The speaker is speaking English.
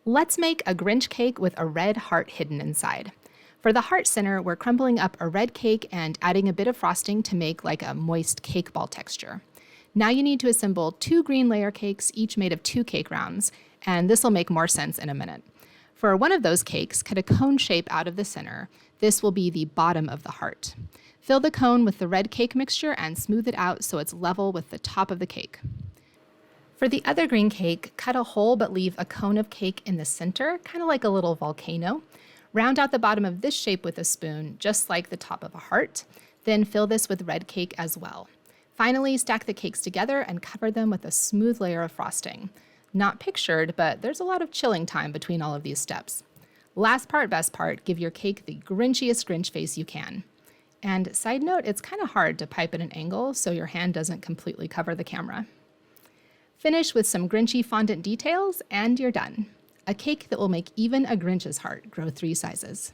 Let's make a Grinch cake with a red heart hidden inside. For the heart center, we're crumbling up a red cake and adding a bit of frosting to make like a moist cake ball texture. Now you need to assemble 2 green layer cakes, each made of 2 cake rounds, and this will make more sense in a minute. For one of those cakes, cut a cone shape out of the center. This will be the bottom of the heart. Fill the cone with the red cake mixture and smooth it out so it's level with the top of the cake. For the other green cake, cut a hole but leave a cone of cake in the center, kind of like a little volcano. Round out the bottom of this shape with a spoon, just like the top of a heart. Then fill this with red cake as well. Finally, stack the cakes together and cover them with a smooth layer of frosting. Not pictured, but there's a lot of chilling time between all of these steps. Last part, best part, give your cake the grinchiest Grinch face you can. And side note, it's kind of hard to pipe at an angle so your hand doesn't completely cover the camera. Finish with some Grinchy fondant details and you're done. A cake that will make even a Grinch's heart grow 3 sizes.